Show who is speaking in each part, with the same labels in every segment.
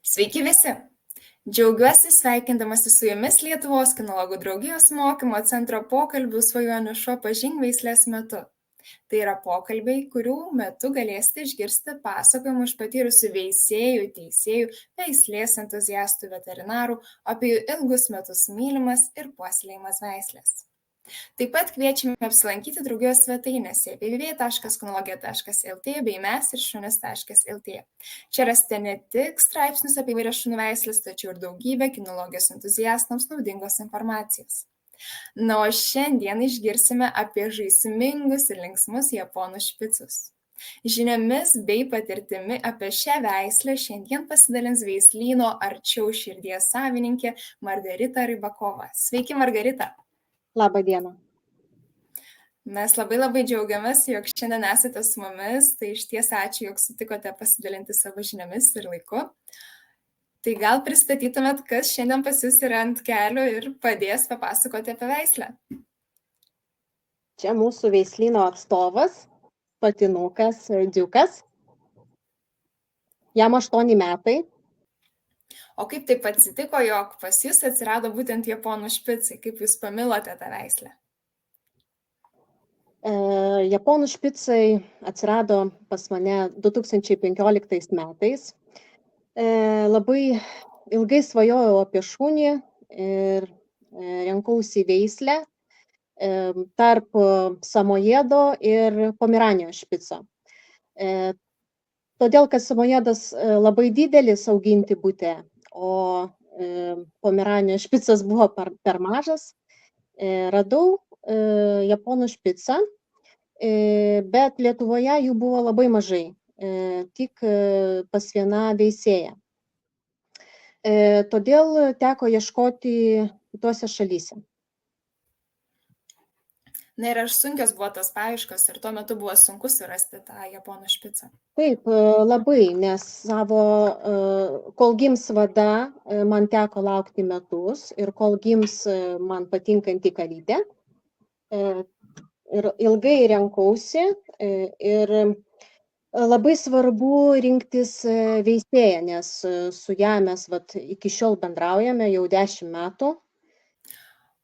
Speaker 1: Sveiki visi! Džiaugiuosi sveikindamasi su jumis Lietuvos kinologų draugijos mokymo centro pokalbių svajonių šuo pažink veislės metu. Tai yra pokalbiai, kurių metu galėsite išgirsti pasakojimų iš patyrusių veisėjų, teisėjų, veislės entuziastų, veterinarų apie jų ilgus metus mylimas ir puoselėjimas veislės. Taip pat kviečiame apsilankyti draugijos svetainėse www.kinologija.lt bei mes-ir-šunis.lt. Čia rasite ne tik straipsnius apie įvairias šunų veisles, tačiau ir daugybę kinologijos entuziastams naudingos informacijos. Na, o šiandien išgirsime apie žaismingus ir linksmus japonų špicus. Žiniomis bei patirtimi apie šią veislę šiandien pasidalins veislyno arčiau širdies savininkė Margarita Rybakova. Sveiki, Margarita!
Speaker 2: Labą dieną.
Speaker 1: Mes labai džiaugiamės, jog šiandien esate su mumis, tai išties ačiū, jog sutikote pasidalinti savo žiniomis ir laiku. Tai gal pristatytumėt, kas šiandien pas jus yra ant kelio ir padės papasakoti apie veislę?
Speaker 2: Čia mūsų veislyno atstovas, patinukas Dziukas. Jam 8 metai.
Speaker 1: O kaip taip atsitiko, jog pas jūs atsirado būtent japonų špicai? Kaip jūs pamilote tą veislę?
Speaker 2: Japonų špicai atsirado pas mane 2015 metais. Labai ilgai svajojau apie šunį ir rinkausi veislę tarp samojedo ir pomeranijos špico. Todėl, kad samojedas labai didelis auginti bute, o pomeranijos špicas buvo per mažas, radau japonų špicą, bet Lietuvoje jų buvo labai mažai, tik pas vieną veisėją. Todėl teko ieškoti kitose šalyse.
Speaker 1: Na ir ar sunkios buvo tos paieškos ir tuo metu buvo sunku surasti tą japonų špicą?
Speaker 2: Taip, labai, nes kol gims vada, man teko laukti metus ir kol gims man patinkanti kalytė. Ir ilgai renkausi ir labai svarbu rinktis veisėją, nes su ją mes iki šiol bendraujame jau 10 metų.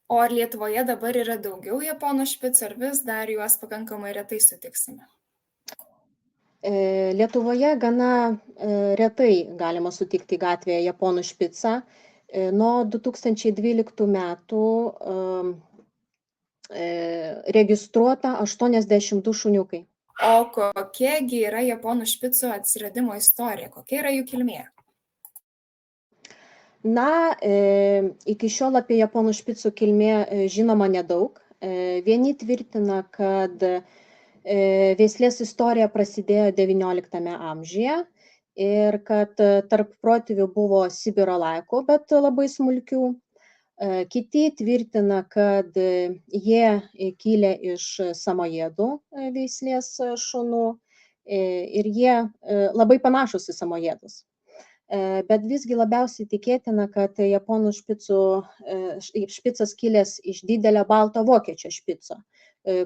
Speaker 1: O ar Lietuvoje dabar yra daugiau japonų špicų, ar vis dar juos pakankamai retai sutiksime?
Speaker 2: Lietuvoje gana retai galima sutikti gatvėje japonų špicą. Nuo 2012 metų registruota 82 šuniukai.
Speaker 1: O kokiagi yra japonų špicų atsiradimo istorija? Kokia yra jų kilmė?
Speaker 2: Na, iki šiol apie japonų špicų kilmė žinoma nedaug. Vieni tvirtina, kad veislės istorija prasidėjo XIX amžiuje ir kad tarp protėvių buvo Sibiro laikų, bet labai smulkių. Kiti tvirtina, kad jie kilę iš samojedų veislės šunų ir jie labai panašus į samojedus. Bet visgi labiausiai tikėtina, kad japonų špicas kilęs iš didelio balto vokiečio špico,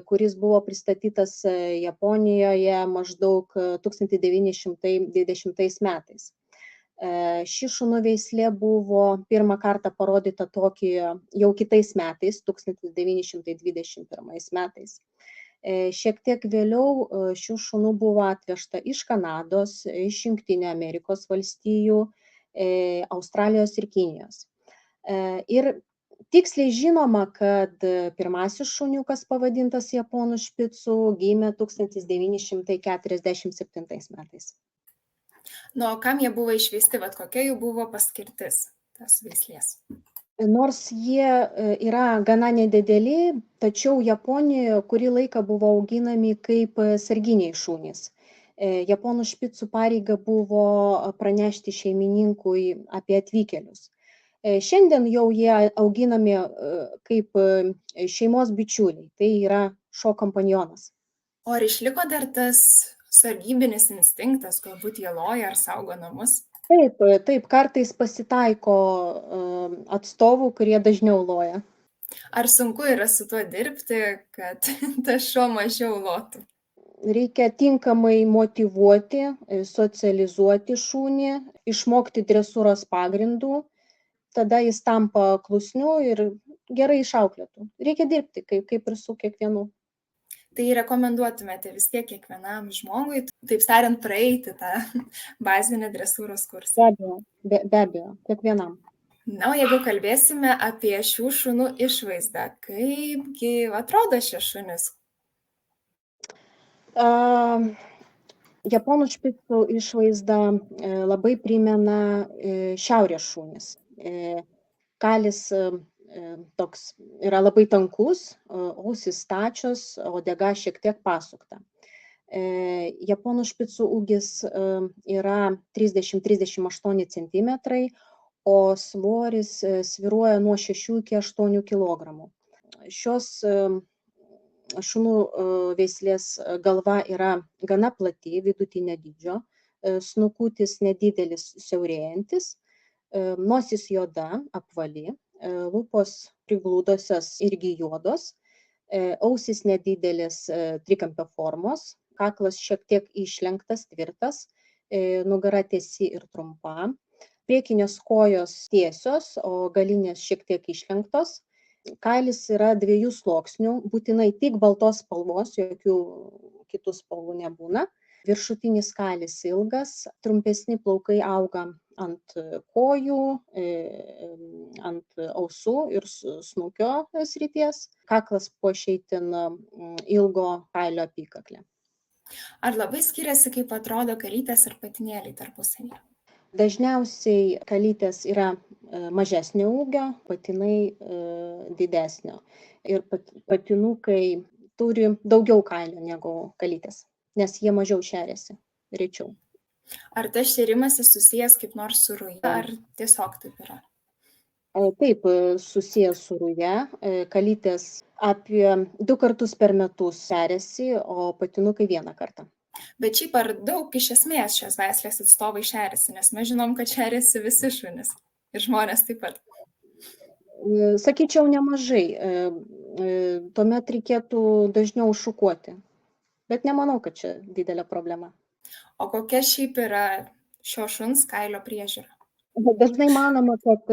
Speaker 2: kuris buvo pristatytas Japonijoje maždaug 1920 metais. Ši šunų veislė buvo pirmą kartą parodyta Tokijoje jau kitais metais, 1921 metais. Šiek tiek vėliau šių šunų buvo atvežta iš Kanados, iš Jungtinių Amerikos valstijų, Australijos ir Kinijos. Ir tiksliai žinoma, kad pirmasis šuniukas pavadintas japonų špicu gimė 1947 metais.
Speaker 1: Nu, o kam jie buvo išveisti, kokia jų buvo paskirtis tas veislės?
Speaker 2: Nors jie yra gana nedideli, tačiau Japonijoje kurį laiką buvo auginami kaip sarginiai šunys. Japonų špicų pareiga buvo pranešti šeimininkui apie atvykėlius. Šiandien jau jie auginami kaip šeimos bičiuliai, tai yra šuo kompanionas.
Speaker 1: O ar išliko dar tas sargybinis instinktas, galbūt jie loja ar saugo namus?
Speaker 2: Taip, kartais pasitaiko atstovų, kurie dažniau loja.
Speaker 1: Ar sunku yra su tuo dirbti, kad tas šuo mažiau lotų?
Speaker 2: reikia tinkamai motyvuoti, socializuoti šunį, išmokti dresūros pagrindų, tada jis tampa klusniu ir gerai išauklėtų. Reikia dirbti, kaip ir su kiekvienu.
Speaker 1: Tai rekomenduotumėte vis tiek kiekvienam žmogui, taip tariant, praeiti tą bazinį dresūros kursą?
Speaker 2: Be abejo, kiekvienam.
Speaker 1: Na, o jeigu kalbėsime apie šių šunų išvaizdą, kaipgi atrodo šie šunys?
Speaker 2: Japonų špicų išvaizda labai primena šiaurės šunis. Kalis toks yra labai tankus, ausys stačios, uodega šiek tiek pasukta. Japonų špicų ūgis yra 30-38 cm, o svoris svyruoja nuo 6 iki 8 kg. Šios šunų veislės galva yra gana plati, vidutinio dydžio, snukutis nedidelis siaurėjantis, nosis juoda, apvali, lūpos priglūdosios irgi juodos, ausys nedidelis trikampio formos, kaklas šiek tiek išlenktas, tvirtas, nugara tiesi ir trumpa, priekinės kojos tiesios, o galinės šiek tiek išlenktos. Kailis yra 2 sluoksnių, būtinai tik baltos spalvos, jokių kitų spalvų nebūna. Viršutinis kailis ilgas, trumpesni plaukai auga ant kojų, ant ausų ir snukio srities. Kaklas puošia itin ilgo kailio apykaklę.
Speaker 1: Ar labai skiriasi, kaip atrodo kalytės ir patinėliai tarpusavyje?
Speaker 2: Dažniausiai kalytės yra mažesnio ūgio, patinai didesnio. Ir patinukai turi daugiau kailio negu kalytės, nes jie mažiau šeriasi, rečiau.
Speaker 1: Ar tas šėrimasis susijęs kaip nors su ruja, ar tiesiog taip yra?
Speaker 2: Taip, susijęs su ruja. Kalytės apie 2 kartus per metus šeriasi, o patinukai 1 kartą.
Speaker 1: Bet šiaip ar daug iš esmės šios veislės atstovai šeriasi, nes mes žinom, kad šeriasi visi šunys ir žmonės taip pat.
Speaker 2: Sakyčiau, nemažai. Tuomet reikėtų dažniau šukuoti, bet nemanau, kad čia didelė problema.
Speaker 1: O kokia šiaip yra šio šuns kailio priežiūra?
Speaker 2: Dažnai manoma, kad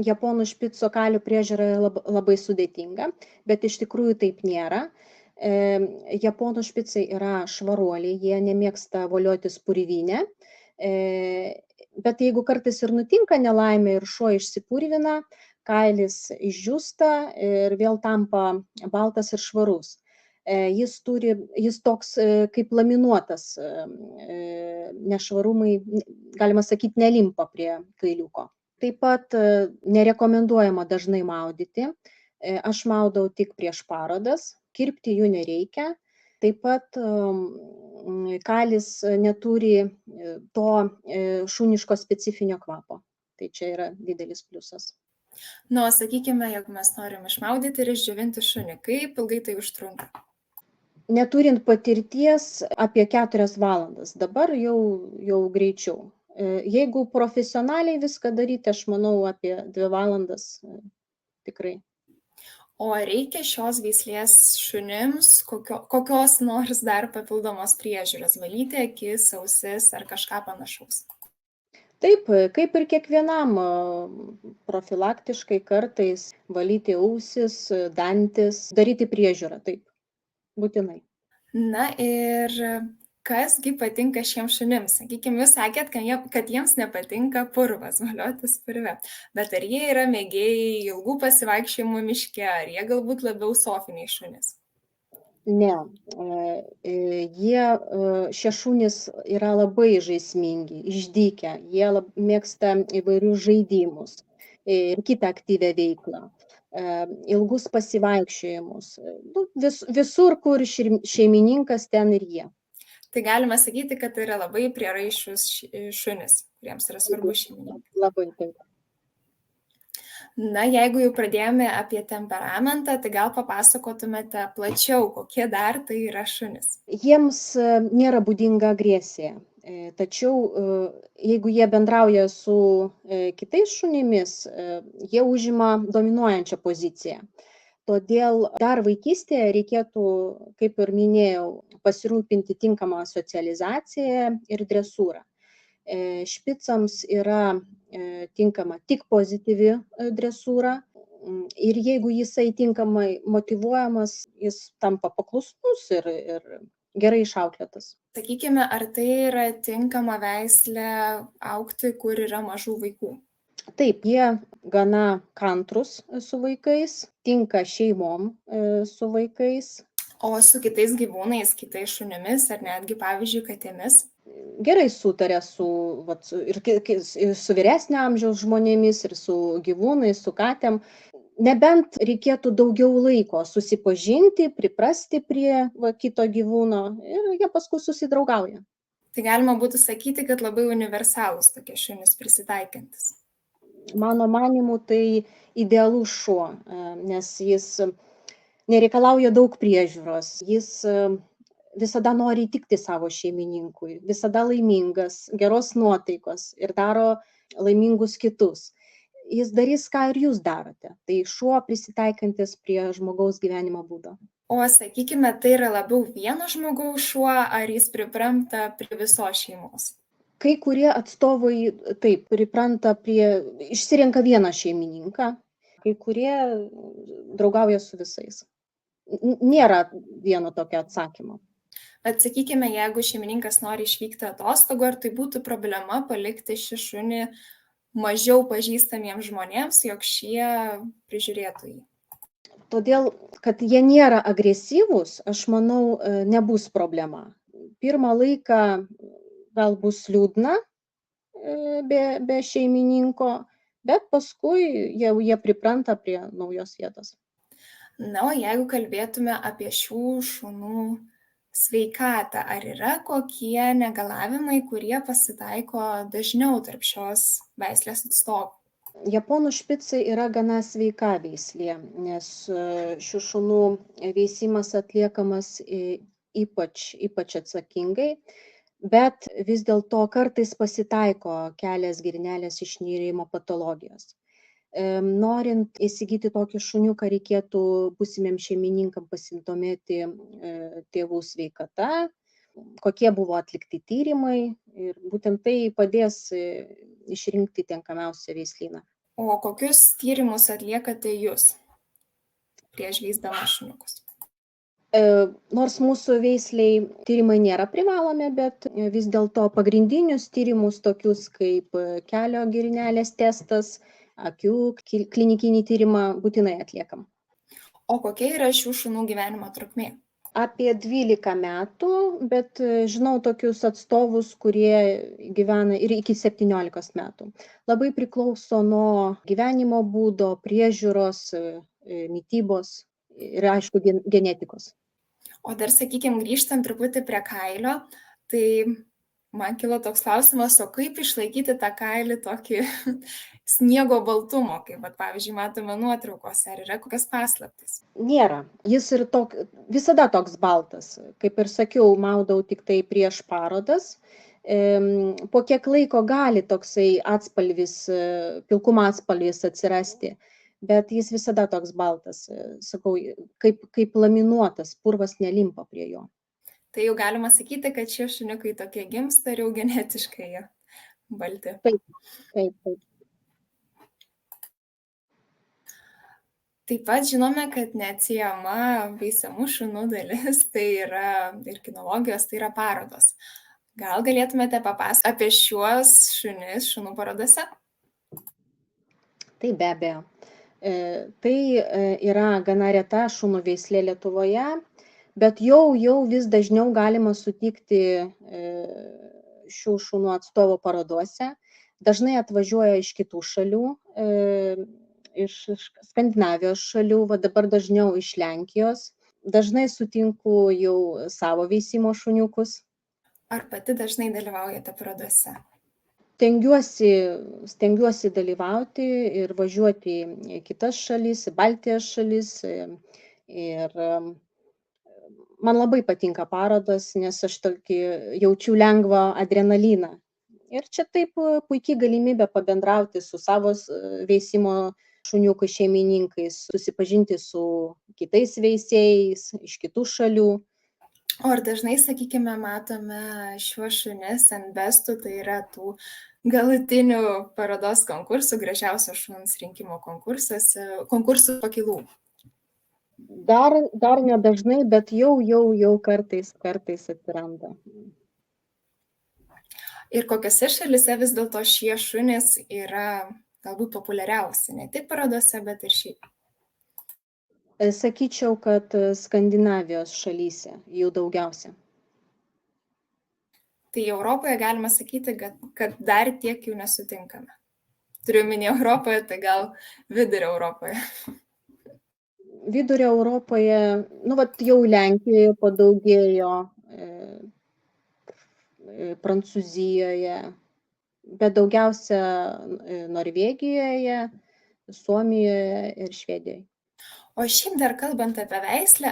Speaker 2: japonų špico kailio priežiūra labai sudėtinga, bet iš tikrųjų taip nėra. Japonų špicai yra švaruoliai, jie nemėgsta voliotis purvyne, bet jeigu kartais ir nutinka nelaimė ir šuo išsipurvina, kailis išdžiūsta ir vėl tampa baltas ir švarus. Jis toks kaip laminuotas, nešvarumai, galima sakyti, nelimpa prie kailiuko. Taip pat nerekomenduojama dažnai maudyti, aš maudau tik prieš parodas. Kirpti jų nereikia. Taip pat kailis neturi to šuniško specifinio kvapo. Tai čia yra didelis pliusas.
Speaker 1: Na, sakykime, jeigu mes norim išmaudyti ir išdžiovinti šunį, kaip ilgai tai užtrunka?
Speaker 2: Neturint patirties apie 4 valandas, dabar jau greičiau. Jeigu profesionaliai viską daryti, aš manau, apie 2 valandas tikrai.
Speaker 1: O reikia šios veislės šunims kokios nors dar papildomos priežiūros, valyti akis, ausis ar kažką panašaus?
Speaker 2: Taip, kaip ir kiekvienam, profilaktiškai kartais valyti ausis, dantis, daryti priežiūrą, taip, būtinai.
Speaker 1: Na ir kasgi patinka šiems šunims? Sakykime, jūs sakėt, kad jiems nepatinka purvas, voliotis purve, bet ar jie yra mėgėjai ilgų pasivaikščiojimų miške, ar jie galbūt labiau sofiniai šunys?
Speaker 2: Ne, šie šunys yra labai žaismingi, išdykę, jie mėgsta įvairius žaidimus ir kitą aktyvią veiklą, ilgus pasivaikščiojimus, visur, kur šeimininkas, ten ir jie.
Speaker 1: Tai galima sakyti, kad tai yra labai prieraišūs šunys, kuriems yra svarbu šeimininkai.
Speaker 2: Labai taip.
Speaker 1: Na, jeigu jau pradėjome apie temperamentą, tai gal papasakotumėte plačiau, kokie dar tai yra šunys?
Speaker 2: Jiems nėra būdinga agresija, tačiau jeigu jie bendrauja su kitais šunimis, jie užima dominuojančią poziciją. Todėl dar vaikystėje reikėtų, kaip ir minėjau, pasirūpinti tinkamą socializaciją ir dresūrą. Špicams yra tinkama tik pozityvi dresūra ir jeigu jisai tinkamai motyvuojamas, jis tampa paklusnus ir gerai išauklėtas.
Speaker 1: Sakykime, ar tai yra tinkama veislė augti, kur yra mažų vaikų?
Speaker 2: Taip, jie gana kantrus su vaikais, tinka šeimom su vaikais.
Speaker 1: O su kitais gyvūnais, kitais šunimis ar netgi, pavyzdžiui, katėmis?
Speaker 2: Gerai sutarė ir su vyresnio amžiaus žmonėmis, ir su gyvūnais, su katėm. Nebent reikėtų daugiau laiko susipažinti, priprasti prie kito gyvūno ir jie paskui susidraugauja.
Speaker 1: Tai galima būtų sakyti, kad labai universalūs tokie šunys prisitaikantis.
Speaker 2: Mano manimu, tai idealus šuo, nes jis nereikalauja daug priežiūros, jis visada nori įtikti savo šeimininkui, visada laimingas, geros nuotaikos ir daro laimingus kitus. Jis darys, ką ir jūs darote. Tai šuo prisitaikantis prie žmogaus gyvenimo būdo.
Speaker 1: O sakykime, tai yra labiau vieno žmogaus šuo, ar jis pripranta prie visos šeimos?
Speaker 2: Kai kurie atstovai taip pripranta išsirenka vieną šeimininką, kai kurie draugauja su visais. Nėra vieno tokio atsakymo.
Speaker 1: Bet sakykime, jeigu šeimininkas nori išvykti atostogų, ar tai būtų problema palikti šį šunį mažiau pažįstamiems žmonėms, jog šie prižiūrėtų jį?
Speaker 2: Todėl, kad jie nėra agresyvūs, aš manau, nebus problema. Pirmą laiką gal bus liūdna be šeimininko, bet paskui jie pripranta prie naujos vietos.
Speaker 1: Na, o jeigu kalbėtume apie šių šunų sveikatą, ar yra kokie negalavimai, kurie pasitaiko dažniau tarp šios veislės atstovų?
Speaker 2: Japonų špicai yra gana sveika veislė, nes šių šunų veisimas atliekamas ypač atsakingai, bet vis dėlto kartais pasitaiko kelias girnelės išnyrimo patologijos. Norint įsigyti tokį šuniuką, reikėtų būsimiem šeimininkam pasidomėti tėvų sveikata, kokie buvo atlikti tyrimai ir būtent tai padės išrinkti tinkamiausią veislyną.
Speaker 1: O kokius tyrimus atliekate jūs prieš veisdama šuniukus?
Speaker 2: Nors mūsų veisliai tyrimai nėra privalomi, bet vis dėlto pagrindinius tyrimus, tokius kaip kelio girnelės testas, akių klinikinį tyrimą būtinai atliekam.
Speaker 1: O kokia yra šių šunų gyvenimo trukmė?
Speaker 2: Apie 12 metų, bet žinau tokius atstovus, kurie gyvena ir iki 17 metų. Labai priklauso nuo gyvenimo būdo, priežiūros, mitybos ir, aišku, genetikos.
Speaker 1: O dar, sakykime, grįžtant truputį prie kailio, tai man kilo toks klausimas, o kaip išlaikyti tą kailį tokį sniego baltumo, kaip, pavyzdžiui, matome nuotraukose, ar yra kokias paslaptis?
Speaker 2: Nėra. Jis ir visada toks baltas. Kaip ir sakiau, maudau tik tai prieš parodas. Po kiek laiko gali toksai atspalvis, pilkumo atspalvis atsirasti, bet jis visada toks baltas. Sakau, kaip laminuotas, purvas nelimpa prie jo.
Speaker 1: Tai jau galima sakyti, kad šie šuniukai tokie gimsta ir jau genetiškai jie balti.
Speaker 2: Taip.
Speaker 1: Taip pat žinome, kad neatsiejama veisiamų šunų dalis, tai yra ir kinologijos, tai yra parodos. Gal galėtumėte papasakoti apie šiuos šunis šunų parodose?
Speaker 2: Tai be abejo. Tai yra gana reta šunų veislė Lietuvoje, bet jau vis dažniau galima sutikti šių šunų atstovo parodose. Dažnai atvažiuoja iš kitų šalių, iš Skandinavijos šalių, dabar dažniau iš Lenkijos. Dažnai sutinku jau savo veisimo šuniukus.
Speaker 1: Ar pati dažnai dalyvaujate parodose?
Speaker 2: Stengiuosi dalyvauti ir važiuoti į kitas šalis, į Baltijos šalis. Ir man labai patinka parodos, nes aš tokį jaučiu lengvą adrenaliną. Ir čia taip puikiai galimybė pabendrauti su savo veisimo šuniukų šeimininkais, susipažinti su kitais veisėjais iš kitų šalių.
Speaker 1: O ar dažnai, sakykime, matome šiuos šunis ant bestų, tai yra tų galutinių parodos konkursų, gražiausio šuns rinkimo konkursų pakylų?
Speaker 2: Dar nedažnai, bet jau kartais atsiranda.
Speaker 1: Ir kokiose šalise vis dėlto šie šunys yra galbūt populiariausi, ne tik parodose, bet ir šiaip?
Speaker 2: Sakyčiau, kad Skandinavijos šalyse jų daugiausia.
Speaker 1: Tai Europoje galima sakyti, kad dar tiek jų nesutinkame. Turiu minį Europoje, tai gal vidurio Europoje.
Speaker 2: Vidurio Europoje, jau Lenkijoje padaugėjo, Prancūzijoje, bet daugiausia Norvegijoje, Suomijoje ir Švedijoje.
Speaker 1: O šiaip dar kalbant apie veislę,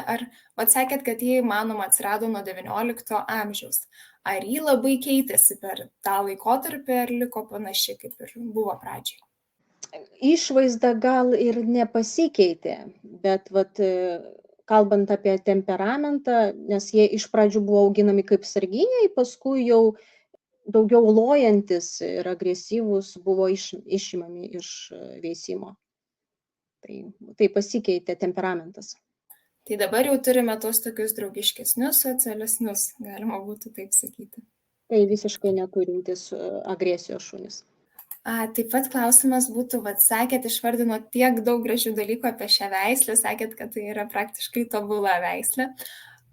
Speaker 1: sakėt, kad jį, manoma, atsirado nuo XIX amžiaus. Ar jį labai keitėsi per tą laikotarpį, ar liko panašiai, kaip ir buvo pradžiai?
Speaker 2: Išvaizda gal ir nepasikeitė, bet kalbant apie temperamentą, nes jie iš pradžių buvo auginami kaip sarginiai, paskui jau daugiau lojantis ir agresyvūs buvo išimami iš veisimo. Tai pasikeitė temperamentas.
Speaker 1: Tai dabar jau turime tos tokius draugiškesnius, socialesnius, galima būtų taip sakyti.
Speaker 2: Tai visiškai neturintis agresijos šunys.
Speaker 1: Taip pat klausimas būtų, sakėt, išvardinot tiek daug gražių dalykų apie šią veislę, sakėt, kad tai yra praktiškai tobula veislė.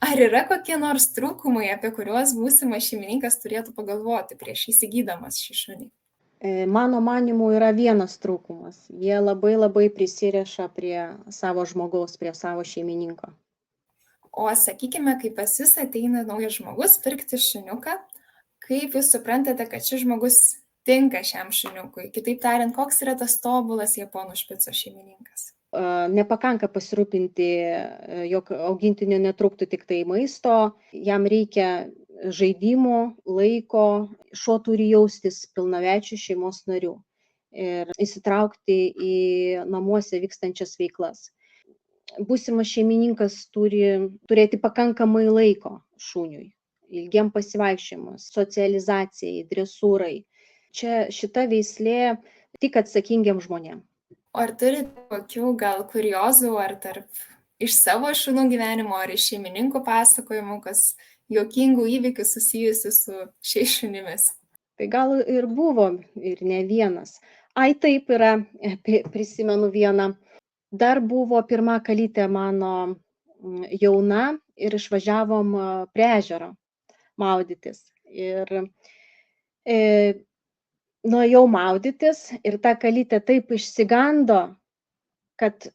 Speaker 1: Ar yra kokie nors trūkumai, apie kuriuos būsimas šeimininkas turėtų pagalvoti prieš įsigydamas šį šunį?
Speaker 2: Mano manimu yra vienas trūkumas. Jie labai prisiriša prie savo žmogaus, prie savo šeimininko.
Speaker 1: O sakykime, kai pas jūs ateina naujas žmogus pirkti šuniuką, kaip jūs suprantate, kad šis žmogus tinka šiam šuniukui? Kitaip tariant, koks yra tas tobulas japonų špico šeimininkas?
Speaker 2: Nepakanka pasirūpinti, jog augintinio netrūktų tik tai maisto, jam reikia žaidimų, laiko, šuo turi jaustis pilnaverčiu šeimos nariu ir įsitraukti į namuose vykstančias veiklas. Būsimas šeimininkas turi turėti pakankamai laiko šuniui, ilgiem pasivaikščiojimams, socializacijai, dresūrai. Čia šita veislė tik atsakingiam žmonėm.
Speaker 1: Ar turite kokių gal kuriozų, ar iš savo šunų gyvenimo, ar iš šeimininkų pasakojimų, kas juokingų įvykių susijusių su šiais šunimis?
Speaker 2: Tai gal ir buvo, ir ne vienas. Taip yra, prisimenu vieną. Dar buvo pirma kalytė mano jauna ir išvažiavom prie ežero maudytis. Ir nuėjau maudytis ir ta kalytė taip išsigando, kad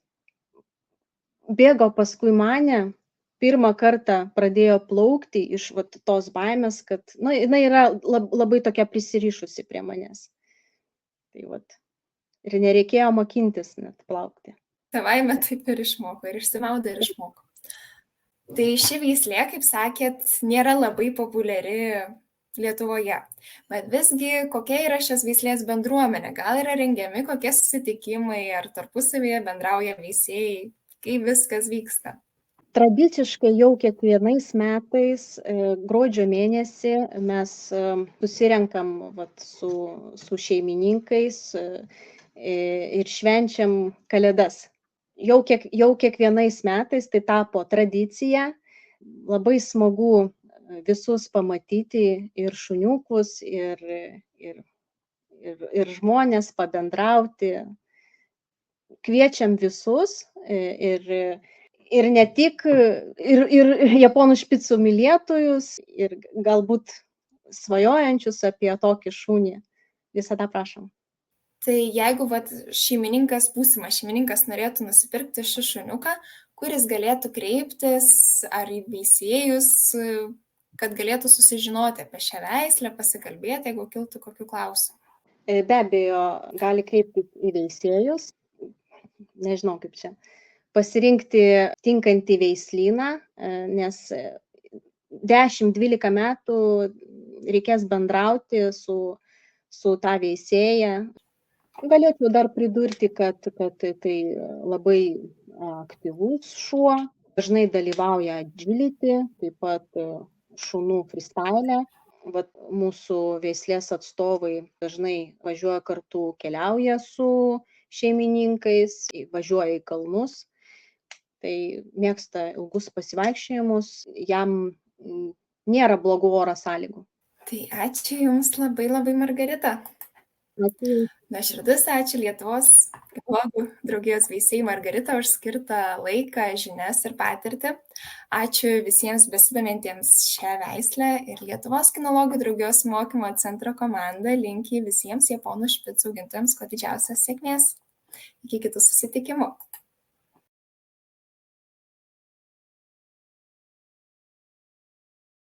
Speaker 2: bėgo paskui mane. Pirmą kartą pradėjo plaukti iš tos baimės, kad jinai yra labai tokia prisirišusi prie manęs. Ir nereikėjo mokintis net plaukti.
Speaker 1: Savaime taip ir išmoko, ir išsimaudė, ir išmoko. Tai ši veislė, kaip sakėt, nėra labai populiari Lietuvoje. Bet visgi, kokia yra šios veislės bendruomenė? Gal yra rengiami kokie susitikimai, ar tarpusavėje bendrauja veisėjai, kaip viskas vyksta?
Speaker 2: Tradiciškai jau kiekvienais metais gruodžio mėnesį mes susirenkam su šeimininkais ir švenčiam kalėdas. Jau kiekvienais metais tai tapo tradicija. Labai smagu visus pamatyti, ir šuniukus, ir žmonės, pabendrauti. Kviečiam visus ir ne tik, ir japonų špicų mylėtojus, ir galbūt svajojančius apie tokį šunį. Visada prašom.
Speaker 1: Tai jeigu būsimas šeimininkas norėtų nusipirkti šį šuniuką, kuris galėtų kreiptis ar į veisėjus, kad galėtų susižinoti apie šią veislę, pasikalbėti, jeigu kiltų kokių klausimų?
Speaker 2: Be abejo, gali kreiptis į veisėjus, nežinau kaip čia, pasirinkti tinkantį veislyną, nes 10-12 metų reikės bendrauti su ta veisėja. Galėčiau dar pridurti, kad tai labai aktyvus šuo, dažnai dalyvauja agility, taip pat šunų freestyle. Vat mūsų veislės atstovai dažnai važiuoja kartu, keliauja su šeimininkais, važiuoja į kalnus, tai mėgsta ilgus pasivaikščiojimus, jam nėra blogų oro sąlygų.
Speaker 1: Tai ačiū Jums labai labai, Margarita.
Speaker 2: Ačiū.
Speaker 1: Nuoširdus ačiū Lietuvos kinologų draugijos veisėjai Margarita už skirtą laiką, žinias ir patirtį. Ačiū visiems besidomintiems šią veislę ir Lietuvos kinologų draugijos mokymo centro komanda linki visiems japonų špicų augintojams kuo didžiausios sėkmės. Iki kitų susitikimų.